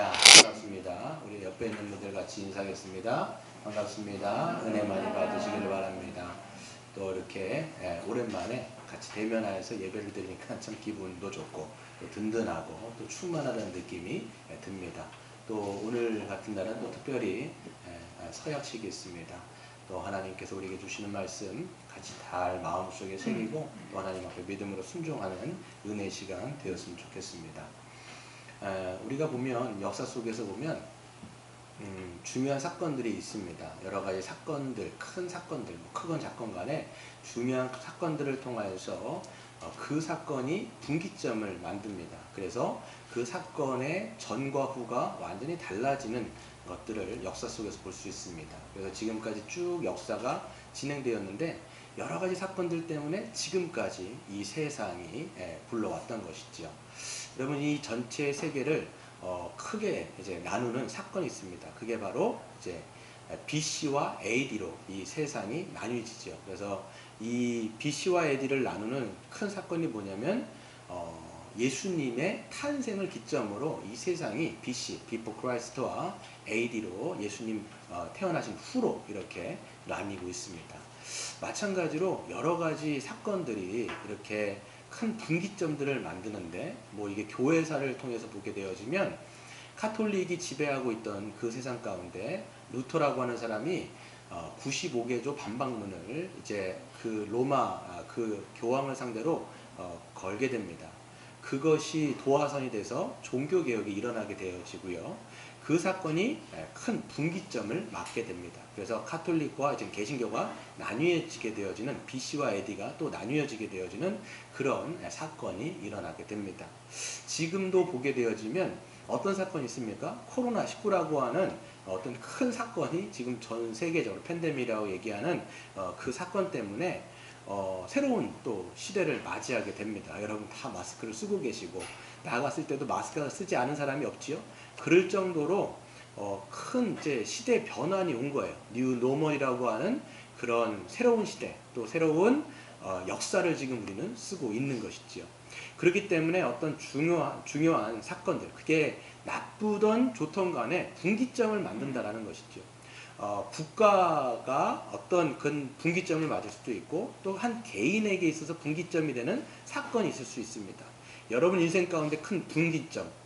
야, 반갑습니다. 우리 옆에 있는 분들 같이 인사하겠습니다. 반갑습니다. 은혜 많이 받으시길 바랍니다. 또 이렇게 오랜만에 같이 대면하여서 예배를 드리니까 참 기분도 좋고 또 든든하고 또 충만하다는 느낌이 듭니다. 또 오늘 같은 날은 또 특별히 서약식이 있습니다. 또 하나님께서 우리에게 주시는 말씀 같이 잘 마음속에 새기고 또 하나님 앞에 믿음으로 순종하는 은혜 시간 되었으면 좋겠습니다. 우리가 보면 역사 속에서 보면 중요한 사건들이 있습니다. 여러 가지 사건들, 큰 사건들, 크건 작건 간에 중요한 사건들을 통하여서 그 사건이 분기점을 만듭니다. 그래서 그 사건의 전과 후가 완전히 달라지는 것들을 역사 속에서 볼 수 있습니다. 그래서 지금까지 쭉 역사가 진행되었는데 여러 가지 사건들 때문에 지금까지 이 세상이 굴러왔던 것이죠. 여러분, 이 전체 세계를 크게 이제 나누는 사건이 있습니다. 그게 바로 이제 BC와 AD로 이 세상이 나뉘어지죠. 그래서 이 BC와 AD를 나누는 큰 사건이 뭐냐면 예수님의 탄생을 기점으로 이 세상이 BC, Before Christ와 AD로 예수님 태어나신 후로 이렇게 나뉘고 있습니다. 마찬가지로 여러 가지 사건들이 이렇게 큰 분기점들을 만드는데 뭐 이게 교회사를 통해서 보게 되어지면 카톨릭이 지배하고 있던 그 세상 가운데 루터라고 하는 사람이 95개조 반박문을 이제 그 로마 그 교황을 상대로 걸게 됩니다. 그것이 도화선이 돼서 종교개혁이 일어나게 되어지고요. 그 사건이 큰 분기점을 맞게 됩니다. 그래서 카톨릭과 지금 개신교가 나뉘어지게 되어지는 BC와 AD가 또 나뉘어지게 되어지는 그런 사건이 일어나게 됩니다. 지금도 보게 되어지면 어떤 사건이 있습니까? 코로나19라고 하는 어떤 큰 사건이 지금 전 세계적으로 팬데믹이라고 얘기하는 그 사건 때문에 새로운 또 시대를 맞이하게 됩니다. 여러분 다 마스크를 쓰고 계시고 나갔을 때도 마스크를 쓰지 않은 사람이 없지요. 그럴 정도로 큰 이제 시대 변환이 온 거예요. 뉴 노멀이라고 하는 그런 새로운 시대, 또 새로운 역사를 지금 우리는 쓰고 있는 것이지요. 그렇기 때문에 어떤 중요한 사건들, 그게 나쁘던 좋던 간에 분기점을 만든다라는 것이죠. 국가가 어떤 그 분기점을 맞을 수도 있고 또 한 개인에게 있어서 분기점이 되는 사건이 있을 수 있습니다. 여러분 인생 가운데 큰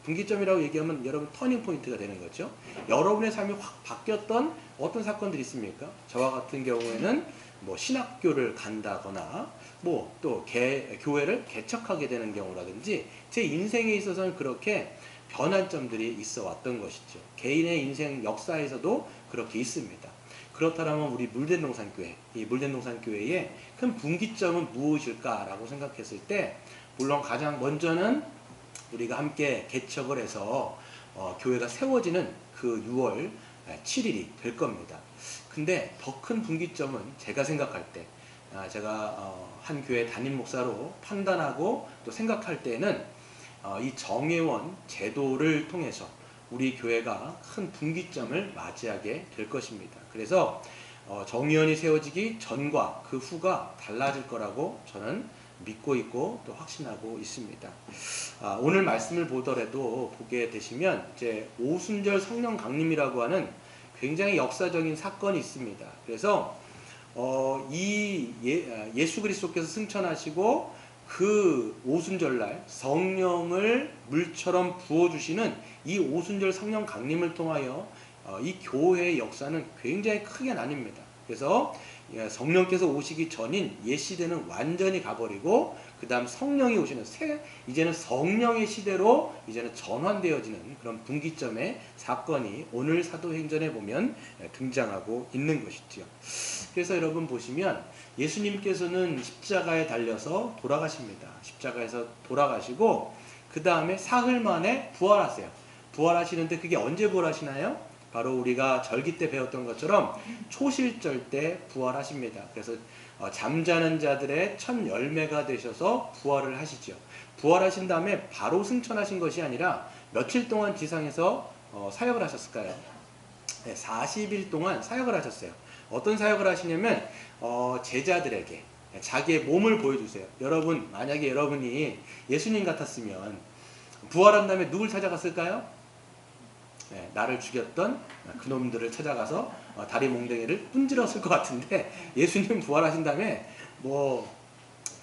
분기점이라고 얘기하면 여러분 터닝 포인트가 되는 거죠. 여러분의 삶이 확 바뀌었던 어떤 사건들이 있습니까? 저와 같은 경우에는 뭐 신학교를 간다거나 뭐 또 교회를 개척하게 되는 경우라든지 제 인생에 있어서는 그렇게 변환점들이 있어 왔던 것이죠. 개인의 인생 역사에서도 그렇게 있습니다. 그렇다면 우리 물된동산교회, 이 물된동산교회의 큰 분기점은 무엇일까라고 생각했을 때 물론 가장 먼저는 우리가 함께 개척을 해서 교회가 세워지는 그 6월 7일이 될 겁니다. 근데 더 큰 분기점은 제가 생각할 때 제가 한 교회 담임 목사로 판단하고 또 생각할 때는 이 정회원 제도를 통해서 우리 교회가 큰 분기점을 맞이하게 될 것입니다. 그래서 정회원이 세워지기 전과 그 후가 달라질 거라고 저는 믿고 있고 또 확신하고 있습니다. 오늘 말씀을 보더라도 보게 되시면 이제 오순절 성령 강림이라고 하는 굉장히 역사적인 사건이 있습니다. 그래서 이 예수 그리스도께서 승천하시고 그 오순절날 성령을 물처럼 부어주시는 이 오순절 성령 강림을 통하여 이 교회의 역사는 굉장히 크게 나뉩니다. 그래서 성령께서 오시기 전인 옛 시대는 완전히 가버리고 그 다음 성령이 오시는 이제는 성령의 시대로 이제는 전환되어지는 그런 분기점의 사건이 오늘 사도행전에 보면 등장하고 있는 것이지요. 그래서 여러분 보시면 예수님께서는 십자가에 달려서 돌아가십니다. 십자가에서 돌아가시고 그 다음에 사흘 만에 부활하세요. 부활하시는데 그게 언제 부활하시나요? 바로 우리가 절기 때 배웠던 것처럼 초실절 때 부활하십니다. 그래서 잠자는 자들의 첫 열매가 되셔서 부활을 하시죠. 부활하신 다음에 바로 승천하신 것이 아니라 며칠 동안 지상에서 사역을 하셨을까요? 네, 40일 동안 사역을 하셨어요. 어떤 사역을 하시냐면 제자들에게 자기의 몸을 보여주세요. 여러분 만약에 여러분이 예수님 같았으면 부활한 다음에 누굴 찾아갔을까요? 나를 죽였던 그놈들을 찾아가서 다리 몽둥이를 분질렀을 것 같은데, 예수님 부활하신 다음에 뭐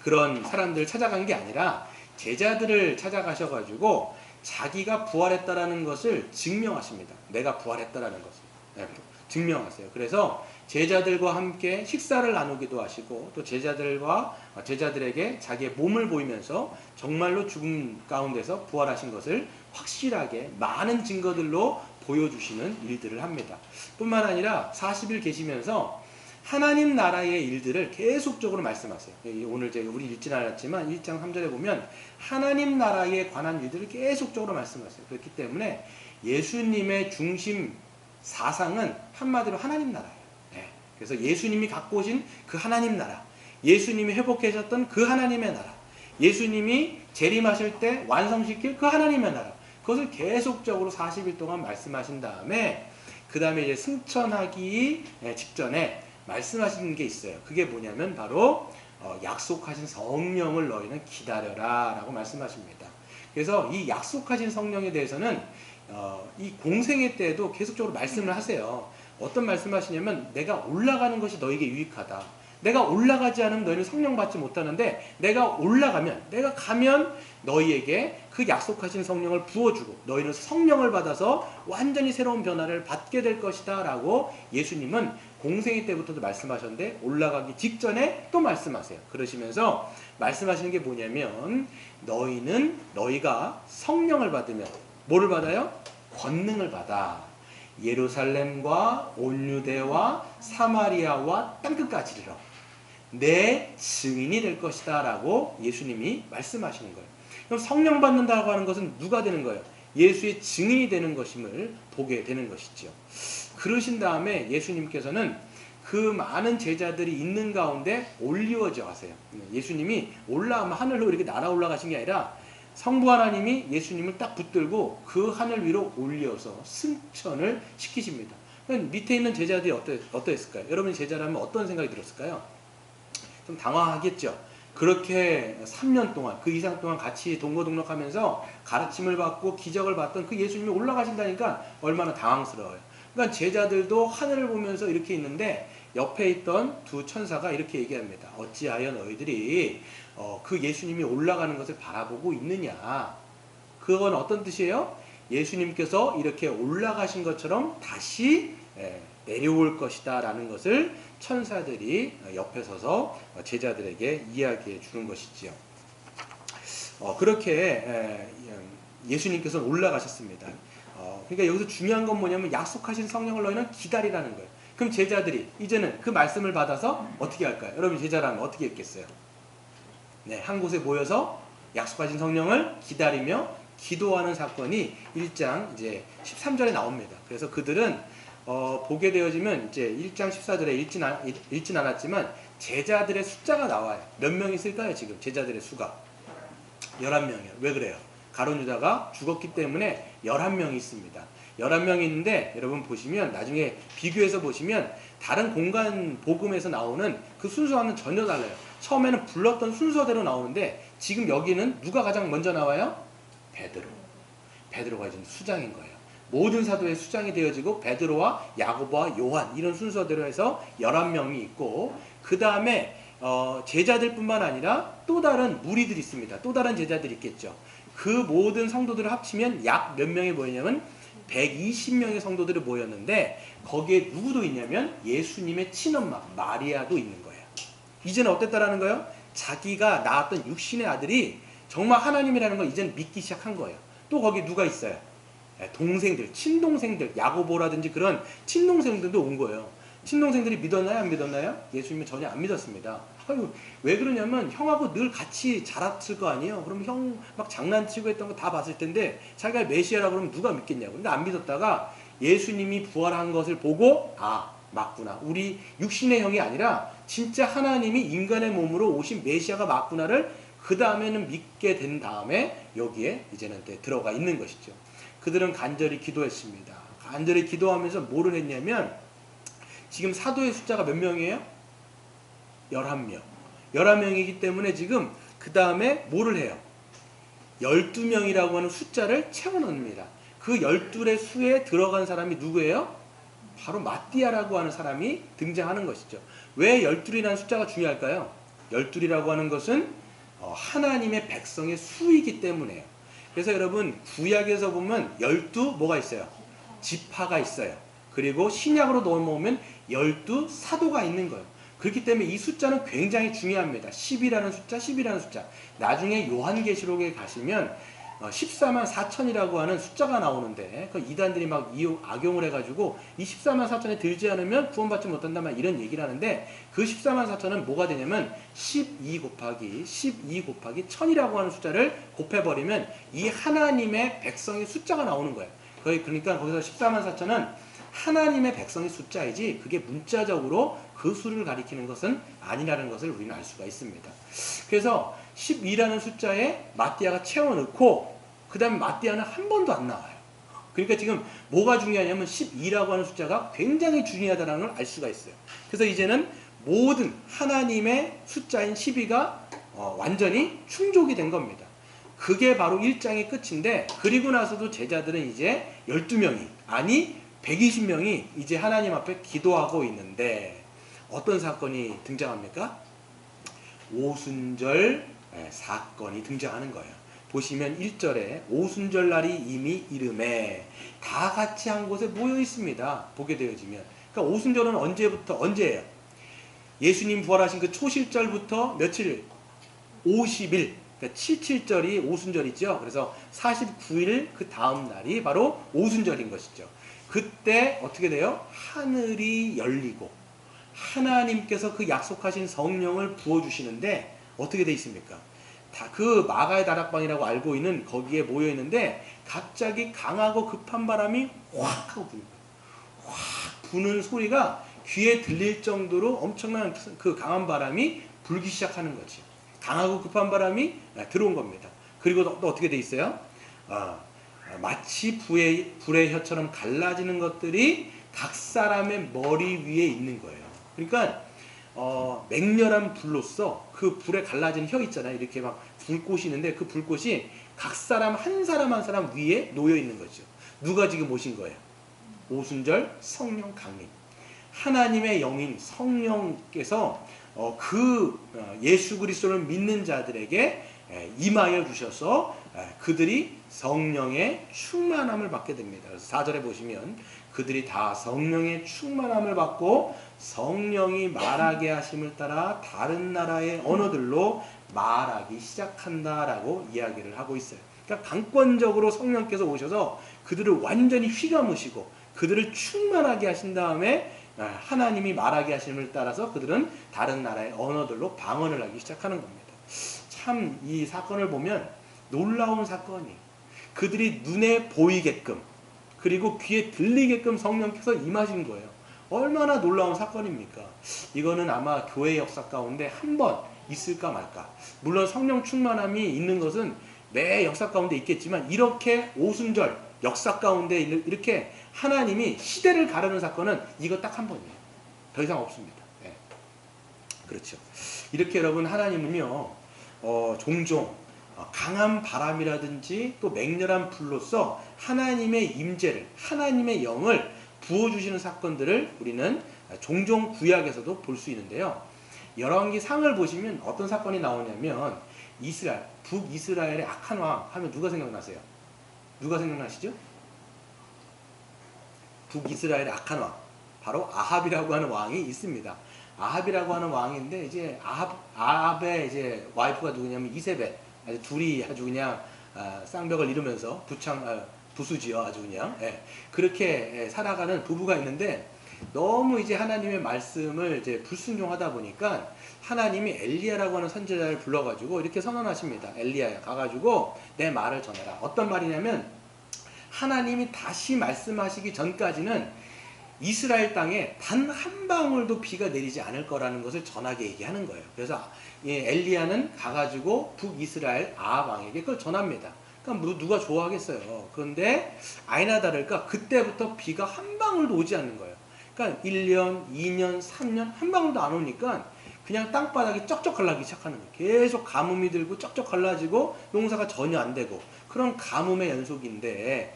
그런 사람들을 찾아간 게 아니라 제자들을 찾아가셔가지고 자기가 부활했다라는 것을 증명하십니다. 내가 부활했다라는 것을 증명하세요. 그래서 제자들과 함께 식사를 나누기도 하시고, 또 제자들에게 자기의 몸을 보이면서 정말로 죽음 가운데서 부활하신 것을 확실하게 많은 증거들로 보여주시는 일들을 합니다. 뿐만 아니라 40일 계시면서 하나님 나라의 일들을 계속적으로 말씀하세요. 오늘 제가 우리 읽진 않았지만 1장 3절에 보면 하나님 나라에 관한 일들을 계속적으로 말씀하세요. 그렇기 때문에 예수님의 중심 사상은 한마디로 하나님 나라예요. 그래서 예수님이 갖고 오신 그 하나님 나라, 예수님이 회복하셨던 그 하나님의 나라, 예수님이 재림하실 때 완성시킬 그 하나님의 나라, 그것을 계속적으로 40일 동안 말씀하신 다음에 그 다음에 이제 승천하기 직전에 말씀하시는 게 있어요. 그게 뭐냐면 바로 약속하신 성령을 너희는 기다려라 라고 말씀하십니다. 그래서 이 약속하신 성령에 대해서는 이 공생애 때에도 계속적으로 말씀을 하세요. 어떤 말씀하시냐면 내가 올라가는 것이 너에게 유익하다. 내가 올라가지 않으면 너희는 성령 받지 못하는데 내가 올라가면, 내가 가면 너희에게 그 약속하신 성령을 부어주고 너희는 성령을 받아서 완전히 새로운 변화를 받게 될 것이다 라고 예수님은 공생애 때부터도 말씀하셨는데 올라가기 직전에 또 말씀하세요. 그러시면서 말씀하시는 게 뭐냐면 너희가 성령을 받으면 뭐를 받아요? 권능을 받아 예루살렘과 온 유대와 사마리아와 땅끝까지 이르러 내 증인이 될 것이다 라고 예수님이 말씀하시는 거예요. 그럼 성령 받는다고 하는 것은 누가 되는 거예요? 예수의 증인이 되는 것임을 보게 되는 것이죠. 그러신 다음에 예수님께서는 그 많은 제자들이 있는 가운데 올리워져 가세요. 예수님이 하늘로 이렇게 날아 올라가신 게 아니라 성부 하나님이 예수님을 딱 붙들고 그 하늘 위로 올려서 승천을 시키십니다. 밑에 있는 제자들이 어떠했을까요? 여러분이 제자라면 어떤 생각이 들었을까요? 좀 당황하겠죠. 그렇게 3년 동안, 그 이상 동안 같이 동거동락하면서 가르침을 받고 기적을 받던 그 예수님이 올라가신다니까 얼마나 당황스러워요. 그러니까 제자들도 하늘을 보면서 이렇게 있는데 옆에 있던 두 천사가 이렇게 얘기합니다. 어찌하여 너희들이 그 예수님이 올라가는 것을 바라보고 있느냐. 그건 어떤 뜻이에요? 예수님께서 이렇게 올라가신 것처럼 다시 내려올 것이다 라는 것을 천사들이 옆에 서서 제자들에게 이야기해 주는 것이지요. 그렇게 예수님께서는 올라가셨습니다. 그러니까 여기서 중요한 건 뭐냐면 약속하신 성령을 너희는 기다리라는 거예요. 그럼 제자들이 이제는 그 말씀을 받아서 어떻게 할까요? 여러분 제자라면 어떻게 했겠어요? 한 곳에 모여서 약속하신 성령을 기다리며 기도하는 사건이 1장 이제 13절에 나옵니다. 그래서 그들은 보게 되어지면 이제 1장 14절에 읽진 않았지만 제자들의 숫자가 나와요. 몇 명 있을까요? 지금 제자들의 수가 11명이에요. 왜 그래요? 가룟 유다가 죽었기 때문에 11명이 있습니다. 11명이 있는데 여러분 보시면 나중에 비교해서 보시면 다른 공간 복음에서 나오는 그 순서와는 전혀 달라요. 처음에는 불렀던 순서대로 나오는데 지금 여기는 누가 가장 먼저 나와요? 베드로가 이제 수장인 거예요. 모든 사도의 수장이 되어지고 베드로와 야고보와 요한 이런 순서대로 해서 11명이 있고 그 다음에 제자들뿐만 아니라 또 다른 무리들이 있습니다. 또 다른 제자들이 있겠죠. 그 모든 성도들을 합치면 약 몇 명이 모였냐면 120명의 성도들이 모였는데 거기에 누구도 있냐면 예수님의 친엄마 마리아도 있는 거예요. 이제는 어땠다라는 거예요? 자기가 낳았던 육신의 아들이 정말 하나님이라는 걸 이제는 믿기 시작한 거예요. 또 거기 누가 있어요? 동생들, 친동생들, 야고보라든지 그런 친동생들도 온 거예요. 친동생들이 믿었나요? 안 믿었나요? 예수님은 전혀 안 믿었습니다. 왜 그러냐면 형하고 늘 같이 자랐을 거 아니에요. 그럼 형 막 장난치고 했던 거 다 봤을 텐데 자기가 메시아라고 그러면 누가 믿겠냐고. 근데 안 믿었다가 예수님이 부활한 것을 보고 맞구나. 우리 육신의 형이 아니라 진짜 하나님이 인간의 몸으로 오신 메시아가 맞구나를 그 다음에는 믿게 된 다음에 여기에 이제는 들어가 있는 것이죠. 그들은 간절히 기도했습니다. 간절히 기도하면서 뭐를 했냐면 지금 사도의 숫자가 몇 명이에요? 11명. 11명이기 때문에 지금 그 다음에 뭐를 해요? 12명이라고 하는 숫자를 채워넣습니다. 그 12의 수에 들어간 사람이 누구예요? 바로 마띠아라고 하는 사람이 등장하는 것이죠. 왜 12이라는 숫자가 중요할까요? 12이라고 하는 것은 하나님의 백성의 수이기 때문에요. 그래서 여러분 구약에서 보면 12 뭐가 있어요? 지파가 있어요. 그리고 신약으로 넘어오면 12 사도가 있는 거예요. 그렇기 때문에 이 숫자는 굉장히 중요합니다. 10이라는 숫자, 10이라는 숫자. 나중에 요한계시록에 가시면 14만 4천이라고 하는 숫자가 나오는데 그 이단들이 막 악용을 해가지고 이 14만 4천에 들지 않으면 구원받지 못한다만 이런 얘기를 하는데 그 14만 4천은 뭐가 되냐면 12 곱하기 1000이라고 하는 숫자를 곱해버리면 이 하나님의 백성의 숫자가 나오는 거예요. 그러니까 거기서 14만 4천은 하나님의 백성의 숫자이지 그게 문자적으로 그 수를 가리키는 것은 아니라는 것을 우리는 알 수가 있습니다. 그래서 12라는 숫자에 마띠아가 채워넣고 그 다음에 마띠아는 한 번도 안 나와요. 그러니까 지금 뭐가 중요하냐면 12라고 하는 숫자가 굉장히 중요하다는 걸 알 수가 있어요. 그래서 이제는 모든 하나님의 숫자인 12가 완전히 충족이 된 겁니다. 그게 바로 1장의 끝인데 그리고 나서도 제자들은 이제 12명이 아니 120명이 이제 하나님 앞에 기도하고 있는데 어떤 사건이 등장합니까? 오순절 사건이 등장하는 거예요. 보시면 1절에 오순절 날이 이미 이름에 다 같이 한 곳에 모여 있습니다. 보게 되어지면 그러니까 오순절은 언제예요? 예수님 부활하신 그 초실절부터 며칠? 50일 그러니까 7.7절이 오순절이죠. 그래서 49일 그 다음 날이 바로 오순절인 것이죠. 그때 어떻게 돼요? 하늘이 열리고 하나님께서 그 약속하신 성령을 부어주시는데 어떻게 돼 있습니까? 다 그 마가의 다락방이라고 알고 있는 거기에 모여 있는데 갑자기 강하고 급한 바람이 확 하고 부는 거예요. 확 부는 소리가 귀에 들릴 정도로 엄청난 그 강한 바람이 불기 시작하는 거지. 강하고 급한 바람이 들어온 겁니다. 그리고 또 어떻게 돼 있어요? 마치 불의 혀처럼 갈라지는 것들이 각 사람의 머리 위에 있는 거예요. 그러니까 맹렬한 불로써 그 불에 갈라진 혀 있잖아요. 이렇게 막 불꽃이 있는데 그 불꽃이 각 사람 한 사람 위에 놓여 있는 거죠. 누가 지금 오신 거예요? 오순절 성령 강림. 하나님의 영인 성령께서 예수 그리스도를 믿는 자들에게 임하여 주셔서 그들이 성령의 충만함을 받게 됩니다. 그래서 4절에 보시면 그들이 다 성령의 충만함을 받고 성령이 말하게 하심을 따라 다른 나라의 언어들로 말하기 시작한다라고 이야기를 하고 있어요. 그러니까 강권적으로 성령께서 오셔서 그들을 완전히 휘감으시고 그들을 충만하게 하신 다음에 하나님이 말하게 하심을 따라서 그들은 다른 나라의 언어들로 방언을 하기 시작하는 겁니다. 참 이 사건을 보면 놀라운 사건이 그들이 눈에 보이게끔 그리고 귀에 들리게끔 성령께서 임하신 거예요. 얼마나 놀라운 사건입니까? 이거는 아마 교회 역사 가운데 한 번 있을까 말까. 물론 성령 충만함이 있는 것은 매 역사 가운데 있겠지만 이렇게 오순절 역사 가운데 이렇게 하나님이 시대를 가르는 사건은 이거 딱 한 번이에요. 더 이상 없습니다. 네. 그렇죠. 이렇게 여러분 하나님은요 종종 강한 바람이라든지 또 맹렬한 불로써 하나님의 임재를 하나님의 영을 부어주시는 사건들을 우리는 종종 구약에서도 볼 수 있는데요. 열왕기 상을 보시면 어떤 사건이 나오냐면 북이스라엘의 악한 왕 하면 누가 생각나세요? 누가 생각나시죠? 북이스라엘의 악한 왕 바로 아합이라고 하는 왕이 있습니다. 아합이라고 하는 왕인데 이제 아합의 이제 와이프가 누구냐면 이세벨. 아주 둘이 아주 그냥 쌍벽을 이루면서 부수지요. 아주 그냥 그렇게 살아가는 부부가 있는데 너무 이제 하나님의 말씀을 이제 불순종하다 보니까 하나님이 엘리야라고 하는 선지자를 불러가지고 이렇게 선언하십니다. 엘리야야 가가지고 내 말을 전해라. 어떤 말이냐면 하나님이 다시 말씀하시기 전까지는 이스라엘 땅에 단 한 방울도 비가 내리지 않을 거라는 것을 전하게 얘기하는 거예요. 그래서 엘리야는 가가지고 북이스라엘 아합 왕에게 그걸 전합니다. 그러니까 누가 좋아하겠어요. 그런데 아니나 다를까 그때부터 비가 한 방울도 오지 않는 거예요. 그러니까 1년, 2년, 3년 한 방울도 안 오니까 그냥 땅바닥이 쩍쩍 갈라지기 시작하는 거예요. 계속 가뭄이 들고 쩍쩍 갈라지고 농사가 전혀 안 되고 그런 가뭄의 연속인데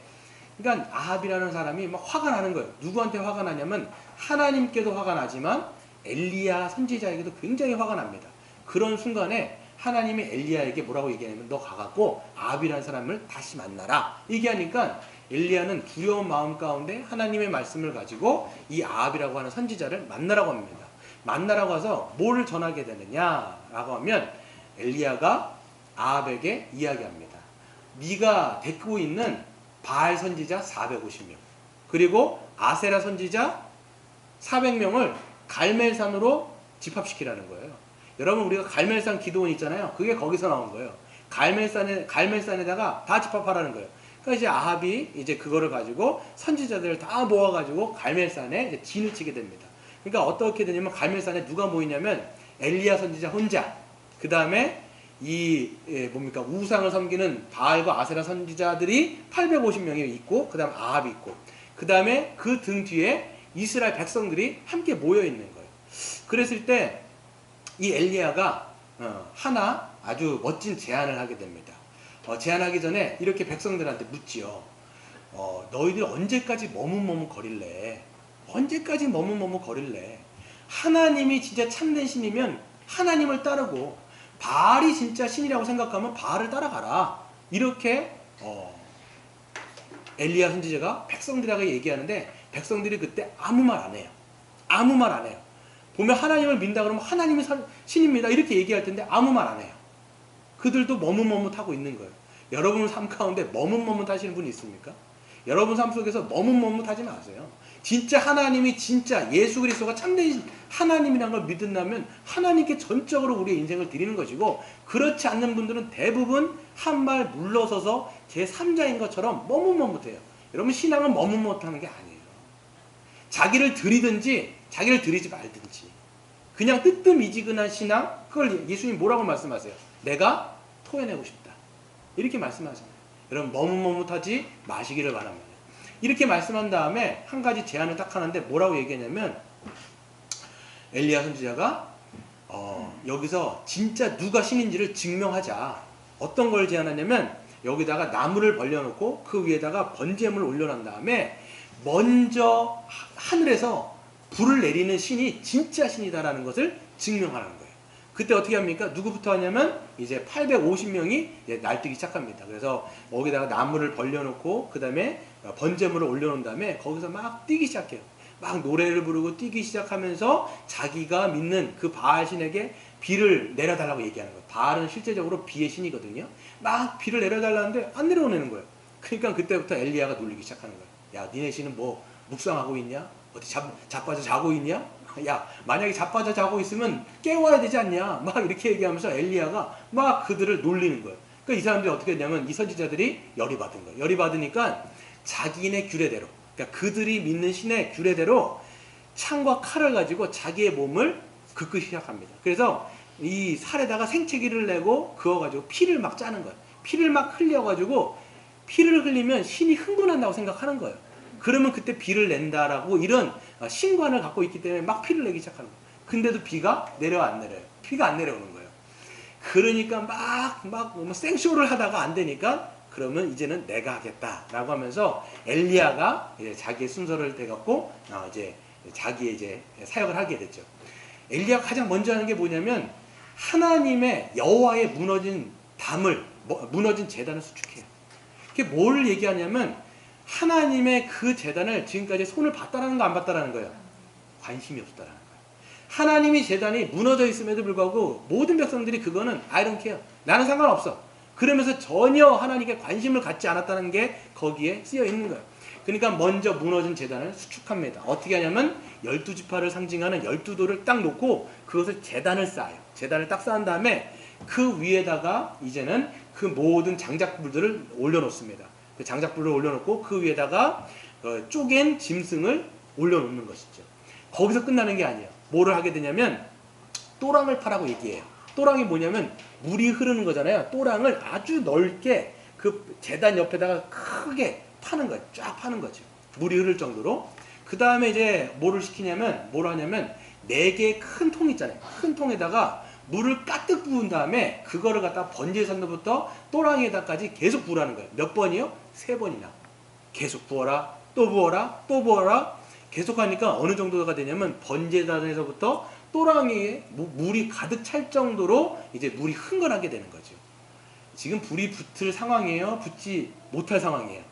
그러니까 아합이라는 사람이 막 화가 나는 거예요. 누구한테 화가 나냐면 하나님께도 화가 나지만 엘리야 선지자에게도 굉장히 화가 납니다. 그런 순간에 하나님이 엘리야에게 뭐라고 얘기하냐면 너 가갖고 아합이라는 사람을 다시 만나라 얘기하니까 엘리야는 두려운 마음 가운데 하나님의 말씀을 가지고 이 아합이라고 하는 선지자를 만나라고 합니다. 만나라고 해서 뭘 전하게 되느냐라고 하면 엘리야가 아합에게 이야기합니다. 네가 데리고 있는 바알 선지자 450명 그리고 아세라 선지자 400명을 갈멜산으로 집합시키라는 거예요. 여러분 우리가 갈멜산 기도원 있잖아요. 그게 거기서 나온 거예요. 갈멜산에다가 다 집합하라는 거예요. 그러니까 이제 아합이 이제 그거를 가지고 선지자들을 다 모아가지고 갈멜산에 이제 진을 치게 됩니다. 그러니까 어떻게 되냐면 갈멜산에 누가 모이냐면 엘리야 선지자 혼자, 그 다음에 뭡니까 우상을 섬기는 바알과 아세라 선지자들이 850명이 있고, 그 다음 아합이 있고, 그 다음에 그 등 뒤에 이스라엘 백성들이 함께 모여 있는 거예요. 그랬을 때 이 엘리야가 하나 아주 멋진 제안을 하게 됩니다. 제안하기 전에 이렇게 백성들한테 묻지요. 너희들 언제까지 머뭇머뭇거릴래? 언제까지 머뭇머뭇거릴래? 하나님이 진짜 참된 신이면 하나님을 따르고 바알이 진짜 신이라고 생각하면 바알을 따라가라. 이렇게 엘리야 선지자가 백성들에게 얘기하는데 백성들이 그때 아무 말 안 해요. 아무 말 안 해요. 보면 하나님을 믿는다 그러면 하나님이 신입니다 이렇게 얘기할 텐데 아무 말 안 해요. 그들도 머뭇머뭇하고 있는 거예요. 여러분 삶 가운데 머뭇머뭇하시는 분이 있습니까? 여러분 삶 속에서 머뭇머뭇하지 마세요. 진짜 하나님이 진짜 예수 그리스도가 참된 하나님이라는 걸 믿는다면 하나님께 전적으로 우리의 인생을 드리는 것이고, 그렇지 않는 분들은 대부분 한 발 물러서서 제3자인 것처럼 머뭇머뭇해요. 여러분 신앙은 머뭇머뭇하는 게 아니에요. 자기를 드리든지 자기를 드리지 말든지 그냥 뜨뜻미지근한 신앙, 그걸 예수님 뭐라고 말씀하세요? 내가 토해내고 싶다 이렇게 말씀하잖아요. 여러분 머뭇머뭇하지 마시기를 바랍니다. 이렇게 말씀한 다음에 한 가지 제안을 딱 하는데 뭐라고 얘기하냐면 엘리야 선지자가 여기서 진짜 누가 신인지를 증명하자. 어떤 걸 제안하냐면 여기다가 나무를 벌려놓고 그 위에다가 번제물을 올려놓은 다음에 먼저 하늘에서 불을 내리는 신이 진짜 신이다라는 것을 증명하라는 거예요. 그때 어떻게 합니까? 누구부터 하냐면 이제 850명이 날뛰기 시작합니다. 그래서 거기다가 나무를 벌려놓고 그 다음에 번제물을 올려놓은 다음에 거기서 막 뛰기 시작해요. 막 노래를 부르고 뛰기 시작하면서 자기가 믿는 그 바알 신에게 비를 내려달라고 얘기하는 거예요. 바알은 실제적으로 비의 신이거든요. 막 비를 내려달라는데 안 내려오는 거예요. 그러니까 그때부터 엘리야가 놀리기 시작하는 거예요. 야, 니네 신은 뭐 묵상하고 있냐? 어디 자빠져 자고 있냐? 야, 만약에 자빠져 자고 있으면 깨워야 되지 않냐? 막 이렇게 얘기하면서 엘리야가 막 그들을 놀리는 거예요. 그러니까 이 사람들이 어떻게 했냐면 이 선지자들이 열이 받은 거예요. 열이 받으니까 자기네 규례대로, 그러니까 그들이 믿는 신의 규례대로 창과 칼을 가지고 자기의 몸을 긋기 시작합니다. 그래서 이 살에다가 생채기를 내고 그어가지고 피를 막 짜는 거예요. 피를 막 흘려가지고 피를 흘리면 신이 흥분한다고 생각하는 거예요. 그러면 그때 비를 낸다라고 이런 신관을 갖고 있기 때문에 막 피를 내기 시작하는 거예요. 근데도 비가 내려 안 내려요. 피가 안 내려오는 거예요. 그러니까 막 생쇼를 하다가 안 되니까 그러면 이제는 내가 하겠다라고 하면서 엘리야가 이제 자기의 순서를 대갖고 이제 자기의 이제 사역을 하게 됐죠. 엘리야가 가장 먼저 하는 게 뭐냐면 하나님의 여호와의 무너진 담을 무너진 제단을 수축해요. 그게 뭘 얘기하냐면 하나님의 그 제단을 지금까지 손을 봤다라는 거 안 봤다라는 거예요. 관심이 없었다라는 거예요. 하나님이 제단이 무너져 있음에도 불구하고 모든 백성들이 그거는 I don't care. 나는 상관없어. 그러면서 전혀 하나님께 관심을 갖지 않았다는 게 거기에 쓰여 있는 거예요. 그러니까 먼저 무너진 제단을 수축합니다. 어떻게 하냐면 12지파를 상징하는 12돌을 딱 놓고 그것을 제단을 쌓아요. 제단을 딱 쌓은 다음에 그 위에다가 이제는 그 모든 장작불들을 올려놓습니다. 그 장작불을 올려놓고 그 위에다가 쪼갠 짐승을 올려놓는 것이죠. 거기서 끝나는 게 아니에요. 뭐를 하게 되냐면 또랑을 파라고 얘기해요. 또랑이 뭐냐면 물이 흐르는 거잖아요. 또랑을 아주 넓게 그 제단 옆에다가 크게 파는 거예요. 쫙 파는 거죠. 물이 흐를 정도로. 그 다음에 이제 뭐를 시키냐면 뭘 하냐면 4개의 큰 통 있잖아요. 큰 통에다가 물을 가득 부은 다음에 그거를 갖다 번제선도부터 또랑에다까지 계속 부으라는 거예요. 몇 번이요? 3번이나. 계속 부어라, 또 부어라, 또 부어라. 계속 하니까 어느 정도가 되냐면 번제단에서부터 또랑이에 물이 가득 찰 정도로 이제 물이 흥건하게 되는 거죠. 지금 불이 붙을 상황이에요? 붙지 못할 상황이에요?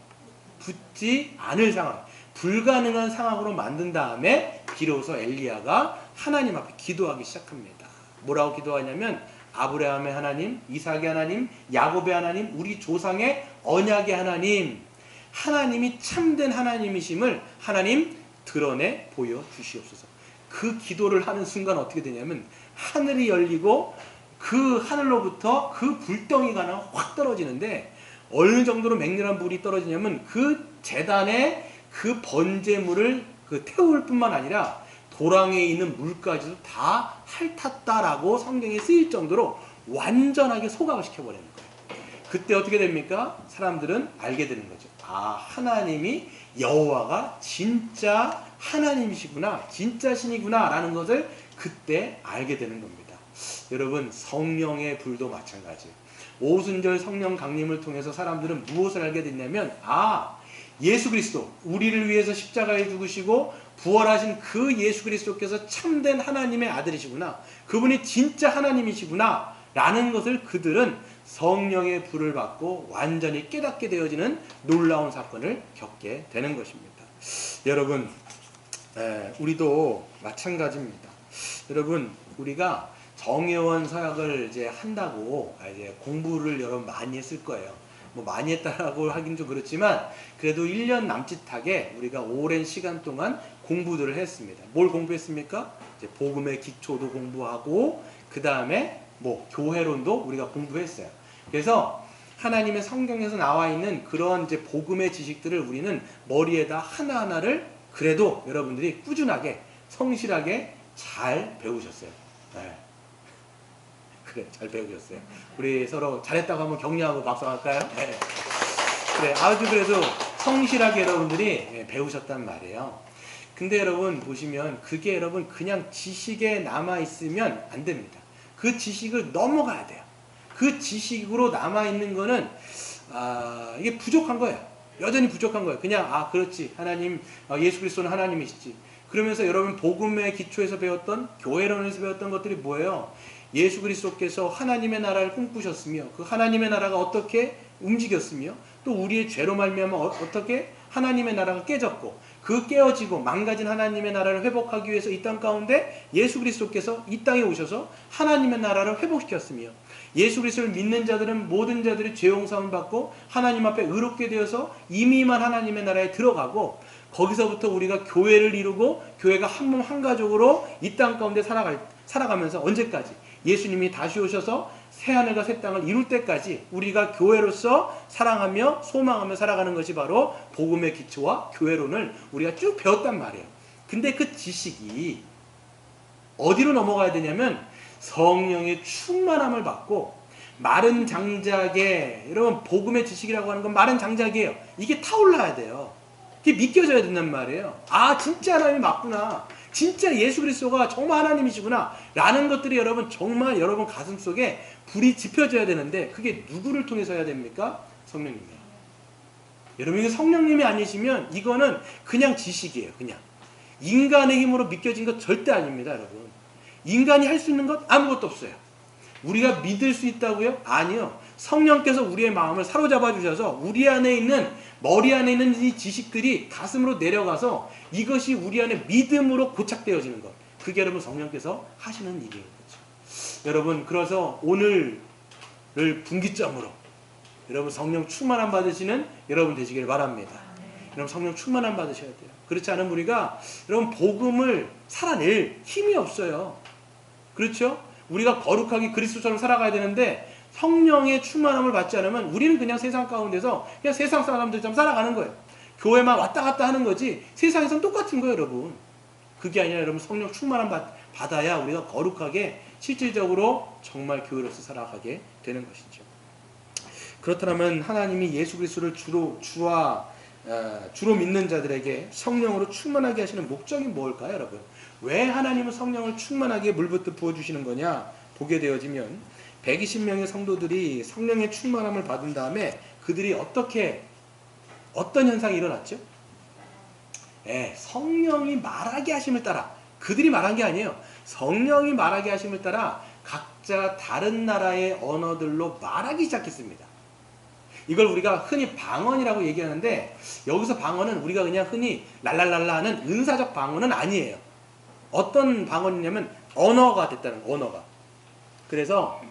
붙지 않을 상황. 불가능한 상황으로 만든 다음에 비로소 엘리야가 하나님 앞에 기도하기 시작합니다. 뭐라고 기도하냐면 아브라함의 하나님, 이삭의 하나님, 야곱의 하나님, 우리 조상의 언약의 하나님, 하나님이 참된 하나님이심을 하나님 드러내 보여주시옵소서. 그 기도를 하는 순간 어떻게 되냐면 하늘이 열리고 그 하늘로부터 그 불덩이가 하나 확 떨어지는데 어느 정도로 맹렬한 불이 떨어지냐면 그 제단에 그 번제물을 태울 뿐만 아니라 도랑에 있는 물까지도 다 핥았다라고 성경에 쓰일 정도로 완전하게 소각을 시켜버리는 거예요. 그때 어떻게 됩니까? 사람들은 알게 되는 거죠. 아, 하나님이 여호와가 진짜 하나님이시구나, 진짜 신이구나 라는 것을 그때 알게 되는 겁니다. 여러분, 성령의 불도 마찬가지예요. 오순절 성령 강림을 통해서 사람들은 무엇을 알게 됐냐면 예수 그리스도, 우리를 위해서 십자가에 죽으시고 부활하신 그 예수 그리스도께서 참된 하나님의 아들이시구나, 그분이 진짜 하나님이시구나 라는 것을 그들은 성령의 불을 받고 완전히 깨닫게 되어지는 놀라운 사건을 겪게 되는 것입니다. 여러분, 우리도 마찬가지입니다. 여러분, 우리가 정혜원 서약을 이제 한다고 이제 공부를 여러분 많이 했을 거예요. 뭐 많이 했다라고 하긴 좀 그렇지만 그래도 1년 남짓하게 우리가 오랜 시간 동안 공부들을 했습니다. 뭘 공부했습니까? 이제 복음의 기초도 공부하고 그 다음에 뭐 교회론도 우리가 공부했어요. 그래서 하나님의 성경에서 나와 있는 그런 이제 복음의 지식들을 우리는 머리에다 하나하나를 그래도 여러분들이 꾸준하게 성실하게 잘 배우셨어요. 네. 그래, 잘 배우셨어요. 우리 서로 잘했다고 한번 격려하고 박수할까요? 네. 그래, 아주 그래도 성실하게 여러분들이 배우셨단 말이에요. 근데 여러분 보시면 그게 여러분 그냥 지식에 남아있으면 안 됩니다. 그 지식을 넘어가야 돼요. 그 지식으로 남아있는 거는 이게 부족한 거예요. 여전히 부족한 거예요. 그냥 그렇지, 하나님, 예수 그리스도는 하나님이시지. 그러면서 여러분 복음의 기초에서 배웠던, 교회론에서 배웠던 것들이 뭐예요? 예수 그리스도께서 하나님의 나라를 꿈꾸셨으며 그 하나님의 나라가 어떻게 움직였으며 또 우리의 죄로 말미암아 어떻게 하나님의 나라가 깨졌고 그 깨어지고 망가진 하나님의 나라를 회복하기 위해서 이 땅 가운데 예수 그리스도께서 이 땅에 오셔서 하나님의 나라를 회복시켰으며 예수 그리스도를 믿는 자들은 모든 자들이 죄 용서함을 받고 하나님 앞에 의롭게 되어서 이미만 하나님의 나라에 들어가고 거기서부터 우리가 교회를 이루고 교회가 한 몸 한 가족으로 이 땅 가운데 살아가면서 언제까지? 예수님이 다시 오셔서 새하늘과 새 땅을 이룰 때까지 우리가 교회로서 사랑하며 소망하며 살아가는 것이 바로 복음의 기초와 교회론을 우리가 쭉 배웠단 말이에요. 근데 그 지식이 어디로 넘어가야 되냐면 성령의 충만함을 받고 마른 장작에, 여러분 복음의 지식이라고 하는 건 마른 장작이에요. 이게 타올라야 돼요. 이게 믿겨져야 된단 말이에요. 진짜 하나님이 맞구나, 진짜 예수 그리스도가 정말 하나님이시구나 라는 것들이 여러분 정말 여러분 가슴속에 불이 지펴져야 되는데 그게 누구를 통해서 해야 됩니까? 성령님이에요. 여러분, 이게 성령님이 아니시면 이거는 그냥 지식이에요. 그냥 인간의 힘으로 믿겨진 것 절대 아닙니다. 여러분, 인간이 할 수 있는 것 아무것도 없어요. 우리가 믿을 수 있다고요? 아니요. 성령께서 우리의 마음을 사로잡아 주셔서 우리 안에 있는, 머리 안에 있는 이 지식들이 가슴으로 내려가서 이것이 우리 안에 믿음으로 고착되어지는 것, 그게 여러분 성령께서 하시는 일인 거죠. 여러분, 그래서 오늘을 분기점으로 여러분 성령 충만함 받으시는 여러분 되시길 바랍니다. 여러분 성령 충만함 받으셔야 돼요. 그렇지 않으면 우리가 여러분 복음을 살아낼 힘이 없어요. 그렇죠? 우리가 거룩하게 그리스도처럼 살아가야 되는데 성령의 충만함을 받지 않으면 우리는 그냥 세상 가운데서 그냥 세상 사람들처럼 살아가는 거예요. 교회만 왔다 갔다 하는 거지 세상에서는 똑같은 거예요. 여러분, 그게 아니라 여러분 성령 충만함 받아야 우리가 거룩하게 실질적으로 정말 교회로서 살아가게 되는 것이죠. 그렇다면 하나님이 예수 그리스도를 주로 믿는 자들에게 성령으로 충만하게 하시는 목적이 뭘까요? 여러분, 왜 하나님은 성령을 충만하게 물부터 부어주시는 거냐 보게 되어지면 120명의 성도들이 성령의 충만함을 받은 다음에 그들이 어떻게 어떤 현상이 일어났죠? 성령이 말하게 하심을 따라, 그들이 말한 게 아니에요. 성령이 말하게 하심을 따라 각자 다른 나라의 언어들로 말하기 시작했습니다. 이걸 우리가 흔히 방언이라고 얘기하는데, 여기서 방언은 우리가 그냥 흔히 랄랄랄라 하는 은사적 방언은 아니에요. 어떤 방언이냐면 언어가 됐다는 거예요. 언어가. 그래서